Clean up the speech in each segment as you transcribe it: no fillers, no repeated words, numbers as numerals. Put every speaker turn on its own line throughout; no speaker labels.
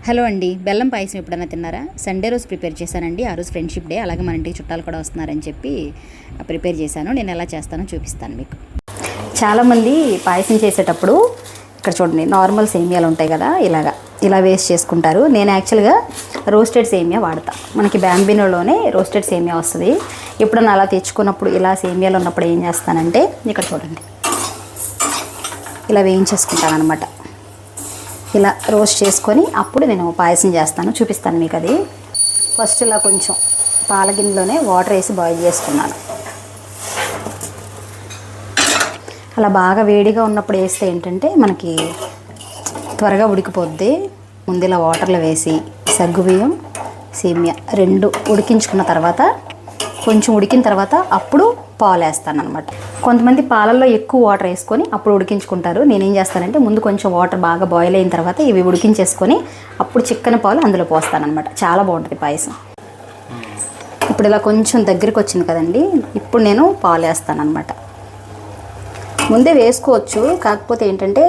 Hello అండి, బెల్లం పాయసం ఎప్పుడైనా తిన్నారా? సండే రోజు ప్రిపేర్ చేశానండి. ఆ రోజు ఫ్రెండ్షిప్ డే, అలాగే మన ఇంటికి చుట్టాలు కూడా వస్తున్నారని చెప్పి ప్రిపేర్ చేశాను. నేను ఎలా చేస్తానో చూపిస్తాను మీకు. చాలామంది పాయసం చేసేటప్పుడు ఇక్కడ చూడండి, నార్మల్ సేమియాలు ఉంటాయి కదా, ఇలా వేస్ట్ చేసుకుంటారు. నేను యాక్చువల్గా రోస్టెడ్ సేమియా వాడతా. మనకి బ్యాంబినోలోనే రోస్టెడ్ సేమియా వస్తుంది. ఎప్పుడన్నా అలా తెచ్చుకున్నప్పుడు ఇలా సేమియాలు ఉన్నప్పుడు ఏం చేస్తానంటే, ఇక్కడ చూడండి, ఇలా వేయించేసుకుంటాను అనమాట. ఇలా రోస్ట్ చేసుకొని అప్పుడు నేను పాయసం చేస్తాను, చూపిస్తాను మీకు. అది ఫస్ట్ ఇలా కొంచెం పాల గిన్నెలోనే వాటర్ వేసి బాయిల్ చేసుకున్నాను. అలా బాగా వేడిగా ఉన్నప్పుడు వేస్తే ఏంటంటే మనకి త్వరగా ఉడికిపోద్ది. ముందు ఇలా వాటర్లో వేసి సగ్గుబియ్యం, సేమియా రెండు ఉడికించుకున్న తర్వాత, కొంచెం ఉడికిన తర్వాత అప్పుడు పాలు వేస్తాను అనమాట. కొంతమంది పాలల్లో ఎక్కువ వాటర్ వేసుకొని అప్పుడు ఉడికించుకుంటారు. నేనేం చేస్తానంటే, ముందు కొంచెం వాటర్ బాగా బాయిల్ అయిన తర్వాత ఇవి ఉడికించేసుకొని అప్పుడు చిక్కని పాలు అందులో పోస్తానమాట. చాలా బాగుంటుంది పాయసం. ఇప్పుడు ఇలా కొంచెం దగ్గరికి వచ్చింది కదండి, ఇప్పుడు నేను పాలు వేస్తాను అనమాట. ముందే వేసుకోవచ్చు, కాకపోతే ఏంటంటే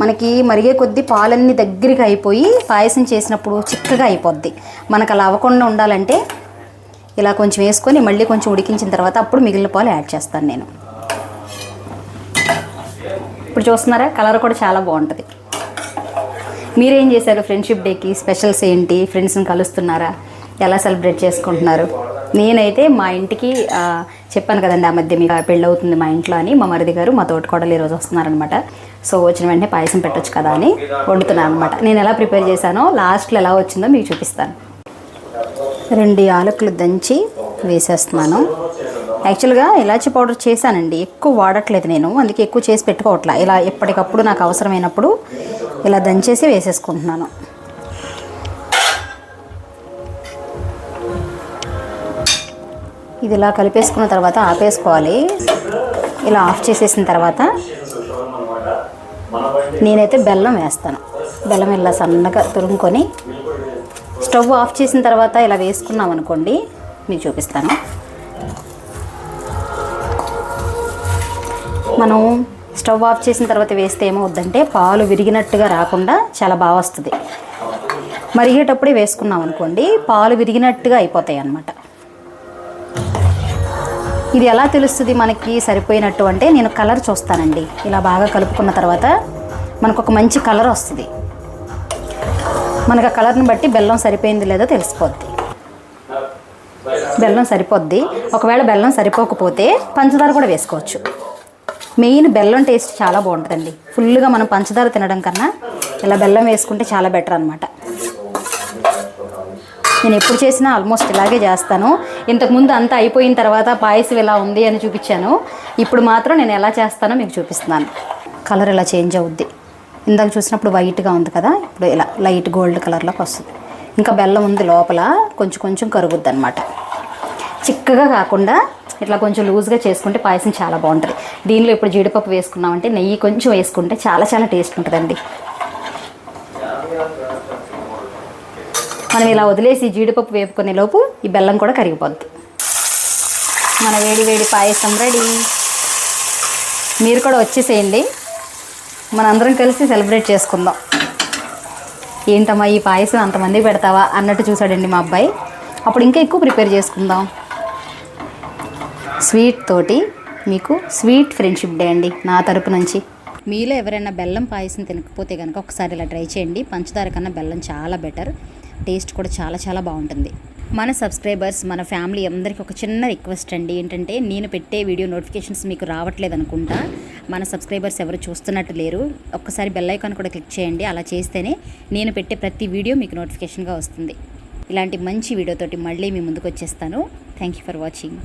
మనకి మరిగే కొద్దీ పాలన్నీ దగ్గరికి అయిపోయి పాయసం చేసినప్పుడు చిక్కగా అయిపోద్ది. మనకు అలా అవ్వకుండా ఉండాలంటే ఇలా కొంచెం వేసుకొని మళ్ళీ కొంచెం ఉడికించిన తర్వాత అప్పుడు మిగిలిన పాలు యాడ్ చేస్తాను నేను. ఇప్పుడు చూస్తున్నారా, కలర్ కూడా చాలా బాగుంటుంది. మీరేం చేశారు ఫ్రెండ్షిప్ డేకి? స్పెషల్స్ ఏంటి? ఫ్రెండ్స్ని కలుస్తున్నారా? ఎలా సెలబ్రేట్ చేసుకుంటున్నారు? నేనైతే మా ఇంటికి చెప్పాను కదండి, ఆ మధ్య మీకు పెళ్ళి అవుతుంది మా ఇంట్లో అని, మా మరిది గారు మా తోటికోడలు ఈరోజు వస్తున్నారనమాట. సో వచ్చిన వెంటనే పాయసం పెట్టొచ్చు కదా అని వండుతున్నాను అనమాట. నేను ఎలా ప్రిపేర్ చేశానో లాస్ట్లో ఎలా వచ్చిందో మీకు చూపిస్తాను. 2 యాలకులు దంచి వేసేస్తున్నాను. యాక్చువల్గా ఇలాచీ పౌడర్ చేశానండి, ఎక్కువ వాడట్లేదు నేను, అందుకే ఎక్కువ చేసి పెట్టుకోవట్లా. ఇలా ఎప్పటికప్పుడు నాకు అవసరమైనప్పుడు ఇలా దంచేసి వేసేసుకుంటున్నాను. ఇది ఇలా కలిపేసుకున్న తర్వాత ఆపేసుకోవాలి. ఇలా ఆఫ్ చేసేసిన తర్వాత నేనైతే బెల్లం వేస్తాను. బెల్లం ఇలా సన్నగా తురుముకొని స్టవ్ ఆఫ్ చేసిన తర్వాత ఇలా వేసుకున్నాం అనుకోండి, మీకు చూపిస్తాను. మనం స్టవ్ ఆఫ్ చేసిన తర్వాత వేస్తే ఏమవుద్దంటే పాలు విరిగినట్టుగా రాకుండా చాలా బాగా వస్తుంది. మరిగేటప్పుడే వేసుకున్నాం అనుకోండి, పాలు విరిగినట్టుగా అయిపోతాయి అన్నమాట. ఇది ఎలా తెలుస్తుంది మనకి సరిపోయినట్టు అంటే, నేను కలర్ చూస్తానండి. ఇలా బాగా కలుపుకున్న తర్వాత మనకు ఒక మంచి కలర్ వస్తుంది. మనకు ఆ కలర్ని బట్టి బెల్లం సరిపోయింది లేదో తెలిసిపోద్ది. బెల్లం సరిపోద్ది. ఒకవేళ బెల్లం సరిపోకపోతే పంచదార కూడా వేసుకోవచ్చు. మెయిన్ బెల్లం టేస్ట్ చాలా బాగుంటుందండి. ఫుల్గా మనం పంచదార తినడం కన్నా ఇలా బెల్లం వేసుకుంటే చాలా బెటర్ అనమాట. నేను ఎప్పుడు చేసినా ఆల్మోస్ట్ ఇలాగే చేస్తాను. ఇంతకుముందు అంతా అయిపోయిన తర్వాత పాయసం ఇలా ఉంది అని చూపించాను. ఇప్పుడు మాత్రం నేను ఎలా చేస్తానో మీకు చూపిస్తున్నాను. కలర్ ఇలా చేంజ్ అవుద్ది. ఇందాక చూసినప్పుడు వైట్గా ఉంది కదా, ఇప్పుడు ఇలా లైట్ గోల్డ్ కలర్లోకి వస్తుంది. ఇంకా బెల్లం ఉంది లోపల, కొంచెం కొంచెం కరుగుద్ది అనమాట. చిక్కగా కాకుండా ఇట్లా కొంచెం లూజ్గా చేసుకుంటే పాయసం చాలా బాగుంటుంది. దీనిలో ఇప్పుడు జీడిపప్పు వేసుకున్నామంటే నెయ్యి కొంచెం వేసుకుంటే చాలా చాలా టేస్ట్ ఉంటుందండి. మనం ఇలా వదిలేసి జీడిపప్పు వేపుకునే లోపు ఈ బెల్లం కూడా కరిగిపోద్ది. మన వేడి వేడి పాయసం రెడీ. మీరు కూడా వచ్చేసేయండి, మనందరం కలిసి సెలబ్రేట్ చేసుకుందాం. ఏంటమ్మా ఈ పాయసం అంతమందికి పెడతావా అన్నట్టు చూసాడండి మా అబ్బాయి. అప్పుడు ఇంకా ఎక్కువ ప్రిపేర్ చేసుకుందాం. స్వీట్ తోటి మీకు స్వీట్ ఫ్రెండ్షిప్ డే అండి నా తరపు నుంచి. మీలో ఎవరైనా బెల్లం పాయసం తినకపోతే కనుక ఒకసారి ఇలా ట్రై చేయండి. పంచదార కన్నా బెల్లం చాలా బెటర్, టేస్ట్ కూడా చాలా చాలా బాగుంటుంది. మన సబ్స్క్రైబర్స్, మన ఫ్యామిలీ అందరికీ ఒక చిన్న రిక్వెస్ట్ అండి. ఏంటంటే, నేను పెట్టే వీడియో నోటిఫికేషన్స్ మీకు రావట్లేదు అనుకుంటా. మన సబ్స్క్రైబర్స్ ఎవరు చూస్తున్నట్టు లేరు. ఒక్కసారి బెల్ ఐకాన్ కూడా క్లిక్ చేయండి. అలా చేస్తేనే నేను పెట్టే ప్రతి వీడియో మీకు నోటిఫికేషన్గా వస్తుంది. ఇలాంటి మంచి వీడియోతోటి మళ్ళీ మీ ముందుకు వచ్చేస్తాను. Thank you for watching.